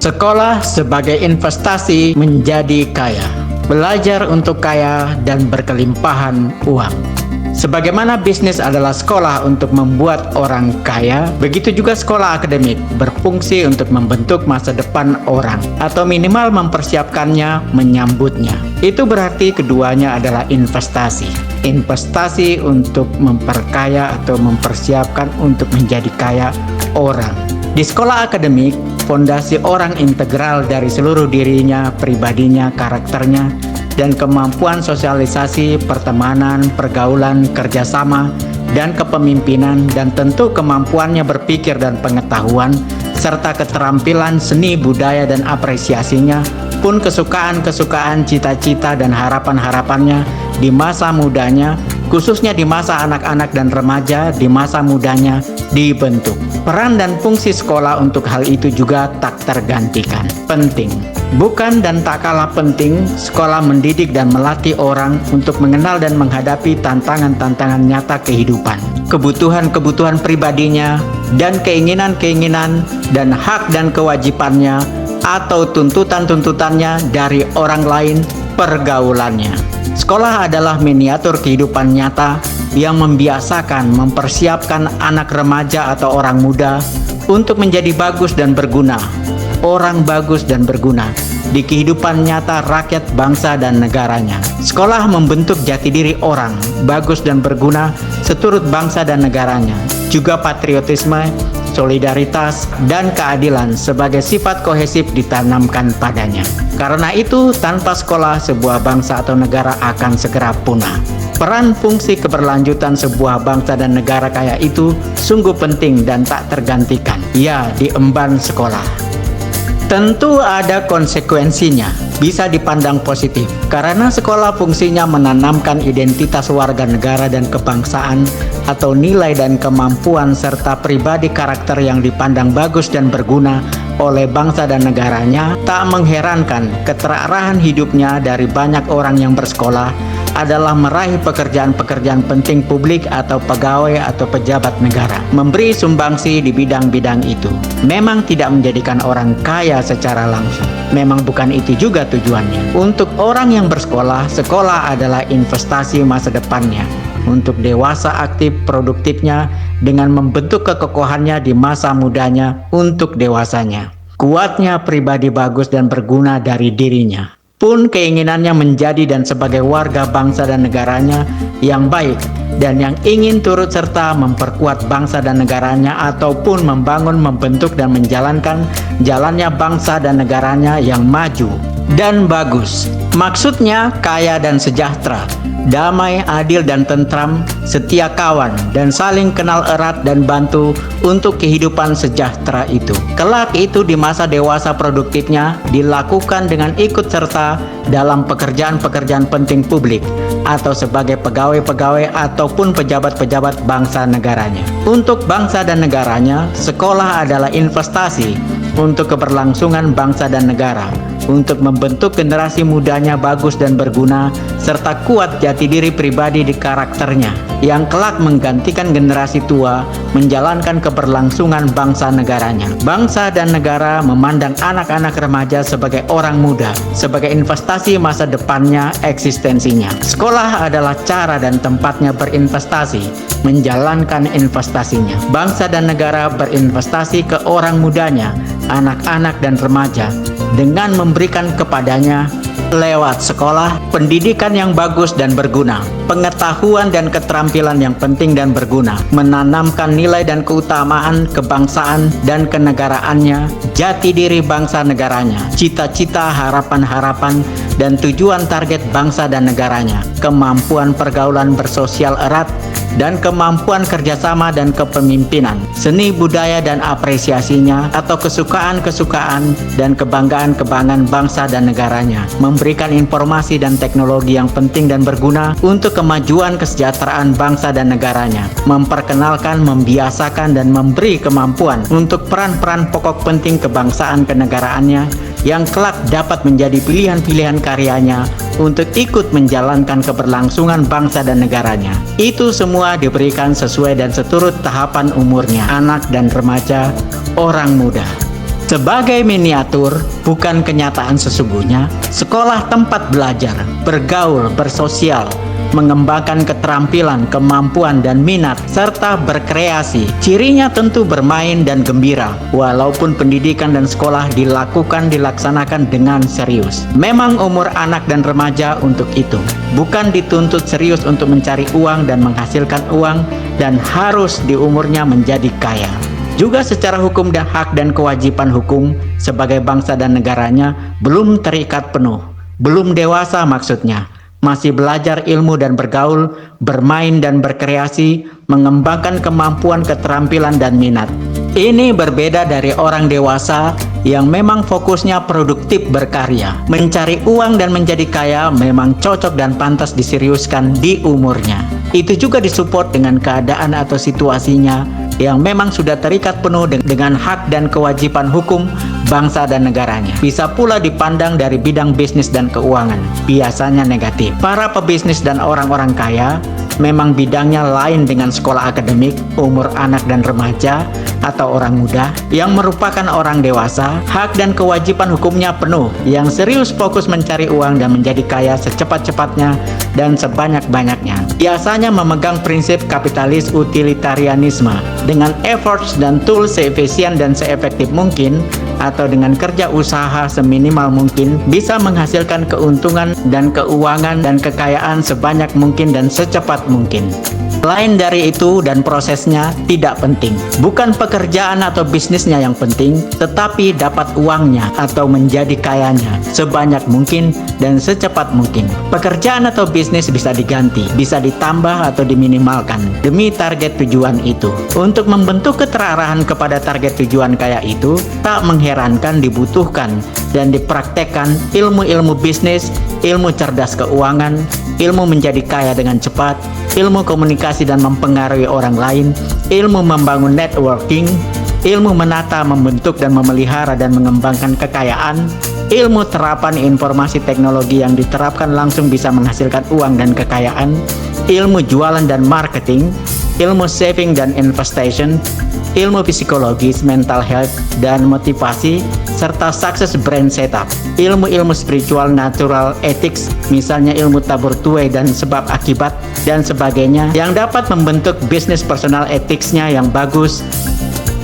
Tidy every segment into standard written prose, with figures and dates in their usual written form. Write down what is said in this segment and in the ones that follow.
Sekolah sebagai investasi menjadi kaya. Belajar untuk kaya dan berkelimpahan uang. Sebagaimana bisnis adalah sekolah untuk membuat orang kaya, begitu juga sekolah akademik berfungsi untuk membentuk masa depan orang, atau minimal mempersiapkannya, menyambutnya. Itu berarti keduanya adalah investasi. Investasi untuk memperkaya atau mempersiapkan untuk menjadi kaya orang. Di sekolah akademik, fondasi orang integral dari seluruh dirinya, pribadinya, karakternya, dan kemampuan sosialisasi, pertemanan, pergaulan, kerjasama, dan kepemimpinan, dan tentu kemampuannya berpikir dan pengetahuan, serta keterampilan seni, budaya, dan apresiasinya, pun kesukaan-kesukaan, cita-cita, dan harapan-harapannya di masa mudanya, khususnya di masa anak-anak dan remaja, di masa mudanya dibentuk. Peran dan fungsi sekolah untuk hal itu juga tak tergantikan. Penting. Bukan dan tak kalah penting, sekolah mendidik dan melatih orang untuk mengenal dan menghadapi tantangan-tantangan nyata kehidupan, kebutuhan-kebutuhan pribadinya, dan keinginan-keinginan dan hak dan kewajibannya atau tuntutan-tuntutannya dari orang lain, pergaulannya. Sekolah adalah miniatur kehidupan nyata yang membiasakan, mempersiapkan anak remaja atau orang muda untuk menjadi bagus dan berguna. Orang bagus dan berguna di kehidupan nyata rakyat, bangsa, dan negaranya. Sekolah membentuk jati diri orang bagus dan berguna seturut bangsa dan negaranya. Juga patriotisme, solidaritas, dan keadilan sebagai sifat kohesif ditanamkan padanya. Karena itu, tanpa sekolah, sebuah bangsa atau negara akan segera punah. Peran fungsi keberlanjutan sebuah bangsa dan negara kaya itu sungguh penting dan tak tergantikan. Ya, diemban sekolah. Tentu ada konsekuensinya, bisa dipandang positif, karena sekolah fungsinya menanamkan identitas warga negara dan kebangsaan atau nilai dan kemampuan serta pribadi karakter yang dipandang bagus dan berguna oleh bangsa dan negaranya. Tak mengherankan keterarahan hidupnya dari banyak orang yang bersekolah adalah meraih pekerjaan-pekerjaan penting publik atau pegawai atau pejabat negara, memberi sumbangsi di bidang-bidang itu. Memang tidak menjadikan orang kaya secara langsung. Memang bukan itu juga tujuannya. Untuk orang yang bersekolah, sekolah adalah investasi masa depannya untuk dewasa aktif produktifnya dengan membentuk kekokohannya di masa mudanya untuk dewasanya. Kuatnya pribadi bagus dan berguna dari dirinya, pun keinginannya menjadi dan sebagai warga bangsa dan negaranya yang baik dan yang ingin turut serta memperkuat bangsa dan negaranya ataupun membangun, membentuk, dan menjalankan jalannya bangsa dan negaranya yang maju dan bagus. Maksudnya kaya dan sejahtera, damai, adil, dan tentram, setia kawan, dan saling kenal erat dan bantu untuk kehidupan sejahtera itu. Kelak itu di masa dewasa produktifnya dilakukan dengan ikut serta dalam pekerjaan-pekerjaan penting publik atau sebagai pegawai-pegawai ataupun pejabat-pejabat bangsa negaranya. Untuk bangsa dan negaranya, sekolah adalah investasi untuk keberlangsungan bangsa dan negara, untuk membentuk generasi mudanya bagus dan berguna, serta kuat jati diri pribadi di karakternya, yang kelak menggantikan generasi tua menjalankan keberlangsungan bangsa negaranya. Bangsa dan negara memandang anak-anak remaja sebagai orang muda, sebagai investasi masa depannya, eksistensinya. Sekolah adalah cara dan tempatnya berinvestasi, menjalankan investasinya. Bangsa dan negara berinvestasi ke orang mudanya, anak-anak dan remaja, dengan memberikan kepadanya lewat sekolah pendidikan yang bagus dan berguna, pengetahuan dan keterampilan yang penting dan berguna, menanamkan nilai dan keutamaan kebangsaan dan kenegaraannya, jati diri bangsa negaranya, cita-cita, harapan-harapan, dan tujuan target bangsa dan negaranya, kemampuan pergaulan bersosial erat, dan kemampuan kerjasama dan kepemimpinan, seni budaya dan apresiasinya, atau kesukaan-kesukaan dan kebanggaan-kebanggaan bangsa dan negaranya, memberikan informasi dan teknologi yang penting dan berguna untuk kemajuan kesejahteraan bangsa dan negaranya, memperkenalkan, membiasakan, dan memberi kemampuan untuk peran-peran pokok penting kebangsaan kenegaraannya yang kelak dapat menjadi pilihan-pilihan karyanya untuk ikut menjalankan keberlangsungan bangsa dan negaranya. Itu semua diberikan sesuai dan seturut tahapan umurnya, anak dan remaja, orang muda. Sebagai miniatur, bukan kenyataan sesungguhnya, sekolah tempat belajar, bergaul, bersosial, mengembangkan keterampilan, kemampuan, dan minat, serta berkreasi. Cirinya tentu bermain dan gembira, walaupun pendidikan dan sekolah dilaksanakan dengan serius. Memang umur anak dan remaja untuk itu, bukan dituntut serius untuk mencari uang dan menghasilkan uang, dan harus di umurnya menjadi kaya. Juga secara hukum dan hak dan kewajiban hukum sebagai bangsa dan negaranya belum terikat penuh, belum dewasa maksudnya, masih belajar ilmu dan bergaul, bermain dan berkreasi, mengembangkan kemampuan, keterampilan, dan minat. Ini berbeda dari orang dewasa yang memang fokusnya produktif berkarya. Mencari uang dan menjadi kaya memang cocok dan pantas diseriuskan di umurnya. Itu juga disupport dengan keadaan atau situasinya yang memang sudah terikat penuh dengan hak dan kewajiban hukum bangsa dan negaranya. Bisa pula dipandang dari bidang bisnis dan keuangan, biasanya negatif. Para pebisnis dan orang-orang kaya memang bidangnya lain dengan sekolah akademik, umur anak dan remaja, atau orang muda yang merupakan orang dewasa. Hak dan kewajiban hukumnya penuh, yang serius fokus mencari uang dan menjadi kaya secepat-cepatnya dan sebanyak-banyaknya. Biasanya memegang prinsip kapitalis utilitarianisme, dengan efforts dan tools seefisien dan seefektif mungkin, atau dengan kerja usaha seminimal mungkin, bisa menghasilkan keuntungan dan keuangan dan kekayaan sebanyak mungkin dan secepat mungkin. Lain dari itu dan prosesnya tidak penting. Bukan pekerjaan atau bisnisnya yang penting, tetapi dapat uangnya atau menjadi kayanya sebanyak mungkin dan secepat mungkin. Pekerjaan atau bisnis bisa diganti, bisa ditambah atau diminimalkan demi target tujuan itu. Untuk membentuk keterarahan kepada target tujuan kaya itu, tak mengherankan dibutuhkan dan dipraktekkan ilmu-ilmu bisnis, ilmu cerdas keuangan, ilmu menjadi kaya dengan cepat, ilmu komunikasi dan mempengaruhi orang lain, ilmu membangun networking, ilmu menata, membentuk dan memelihara dan mengembangkan kekayaan, ilmu terapan informasi teknologi yang diterapkan langsung bisa menghasilkan uang dan kekayaan, ilmu jualan dan marketing, ilmu saving dan investasi, ilmu psikologis, mental health dan motivasi, serta sukses brand setup, ilmu-ilmu spiritual, natural, ethics, misalnya ilmu tabur tuai dan sebab akibat dan sebagainya, yang dapat membentuk bisnis personal ethicsnya yang bagus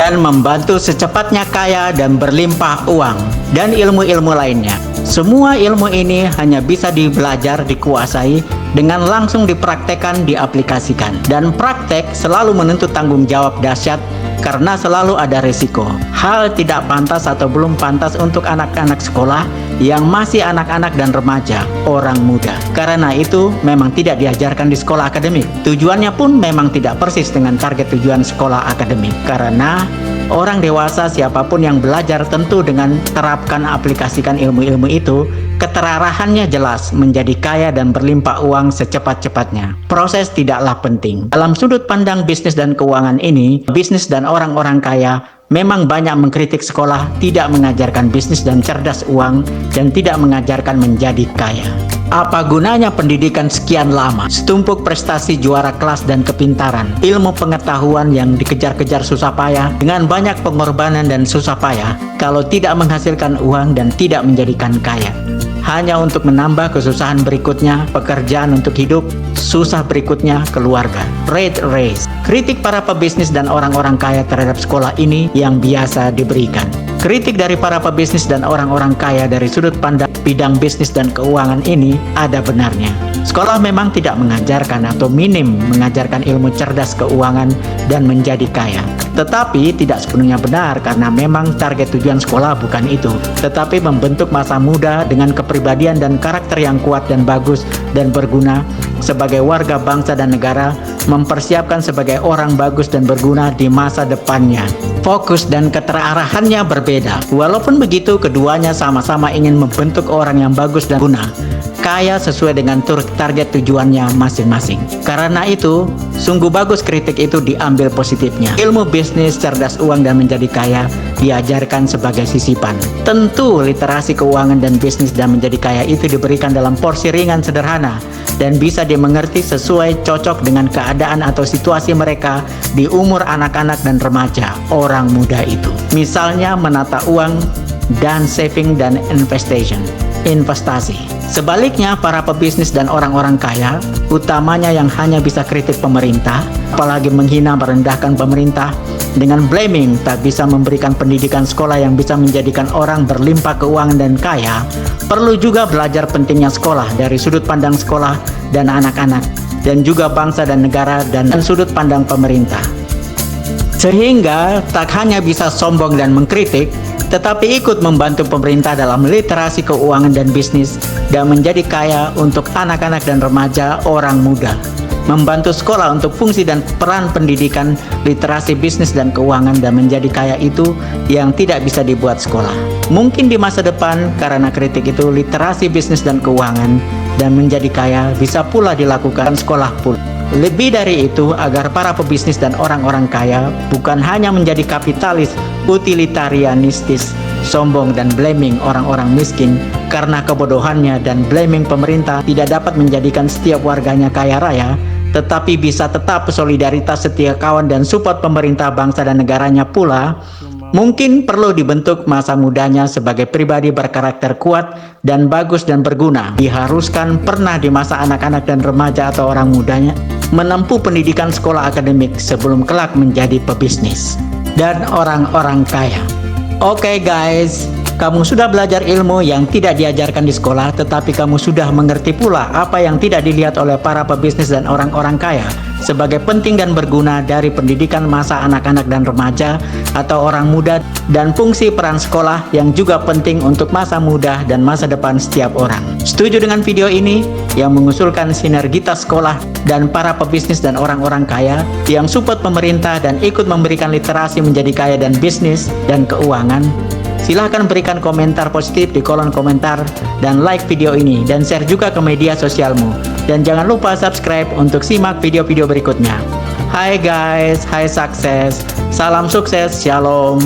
dan membantu secepatnya kaya dan berlimpah uang, dan ilmu-ilmu lainnya. Semua ilmu ini hanya bisa dibelajar, dikuasai dengan langsung dipraktekkan, diaplikasikan. Dan praktek selalu menuntut tanggung jawab dahsyat karena selalu ada risiko. Hal tidak pantas atau belum pantas untuk anak-anak sekolah yang masih anak-anak dan remaja, orang muda. Karena itu memang tidak diajarkan di sekolah akademik. Tujuannya pun memang tidak persis dengan target tujuan sekolah akademik. Karena orang dewasa siapapun yang belajar tentu dengan terapkan aplikasikan ilmu-ilmu itu, keterarahannya jelas menjadi kaya dan berlimpah uang secepat-cepatnya. Proses tidaklah penting. Dalam sudut pandang bisnis dan keuangan ini, bisnis dan orang-orang kaya memang banyak mengkritik sekolah tidak mengajarkan bisnis dan cerdas uang dan tidak mengajarkan menjadi kaya. Apa gunanya pendidikan sekian lama, setumpuk prestasi juara kelas dan kepintaran, ilmu pengetahuan yang dikejar-kejar susah payah dengan banyak pengorbanan dan susah payah, kalau tidak menghasilkan uang dan tidak menjadikan kaya? Hanya untuk menambah kesusahan berikutnya, pekerjaan untuk hidup, susah berikutnya, keluarga. Red race. Kritik para pebisnis dan orang-orang kaya terhadap sekolah ini yang biasa diberikan. Kritik dari para pebisnis dan orang-orang kaya dari sudut pandang bidang bisnis dan keuangan ini ada benarnya. Sekolah memang tidak mengajarkan atau minim mengajarkan ilmu cerdas keuangan dan menjadi kaya. Tetapi tidak sepenuhnya benar karena memang target tujuan sekolah bukan itu, tetapi membentuk masa muda dengan kepribadian dan karakter yang kuat dan bagus dan berguna sebagai warga bangsa dan negara, mempersiapkan sebagai orang bagus dan berguna di masa depannya. Fokus dan keterarahannya berbeda. Walaupun begitu, keduanya sama-sama ingin membentuk orang yang bagus dan guna, kaya sesuai dengan target tujuannya masing-masing. Karena itu, sungguh bagus kritik itu diambil positifnya. Ilmu bisnis, cerdas uang, dan menjadi kaya diajarkan sebagai sisipan. Tentu literasi keuangan dan bisnis dan menjadi kaya itu diberikan dalam porsi ringan sederhana dan bisa dimengerti sesuai cocok dengan keadaan atau situasi mereka di umur anak-anak dan remaja orang muda itu. Misalnya menata uang dan saving dan investasi. Sebaliknya, para pebisnis dan orang-orang kaya, utamanya yang hanya bisa kritik pemerintah, apalagi menghina merendahkan pemerintah, dengan blaming tak bisa memberikan pendidikan sekolah yang bisa menjadikan orang berlimpah keuangan dan kaya, perlu juga belajar pentingnya sekolah dari sudut pandang sekolah dan anak-anak, dan juga bangsa dan negara dan sudut pandang pemerintah. Sehingga tak hanya bisa sombong dan mengkritik, tetapi ikut membantu pemerintah dalam literasi keuangan dan bisnis dan menjadi kaya untuk anak-anak dan remaja orang muda. Membantu sekolah untuk fungsi dan peran pendidikan, literasi bisnis dan keuangan dan menjadi kaya itu yang tidak bisa dibuat sekolah. Mungkin di masa depan karena kritik itu literasi bisnis dan keuangan dan menjadi kaya bisa pula dilakukan sekolah pula. Lebih dari itu, agar para pebisnis dan orang-orang kaya bukan hanya menjadi kapitalis utilitarianistis, sombong dan blaming orang-orang miskin karena kebodohannya dan blaming pemerintah tidak dapat menjadikan setiap warganya kaya raya, tetapi bisa tetap solidaritas, setia kawan dan support pemerintah, bangsa dan negaranya pula. Mungkin perlu dibentuk masa mudanya sebagai pribadi berkarakter kuat dan bagus dan berguna. Diharuskan pernah di masa anak-anak dan remaja atau orang mudanya menempuh pendidikan sekolah akademik sebelum kelak menjadi pebisnis dan orang-orang kaya. Oke guys, kamu sudah belajar ilmu yang tidak diajarkan di sekolah, tetapi kamu sudah mengerti pula apa yang tidak dilihat oleh para pebisnis dan orang-orang kaya sebagai penting dan berguna dari pendidikan masa anak-anak dan remaja atau orang muda, dan fungsi peran sekolah yang juga penting untuk masa muda dan masa depan setiap orang. Setuju dengan video ini yang mengusulkan sinergitas sekolah dan para pebisnis dan orang-orang kaya yang support pemerintah dan ikut memberikan literasi menjadi kaya dan bisnis dan keuangan? Silahkan berikan komentar positif di kolom komentar dan like video ini dan share juga ke media sosialmu. Dan jangan lupa subscribe untuk simak video-video berikutnya. Hai guys, hai sukses, salam sukses, shalom.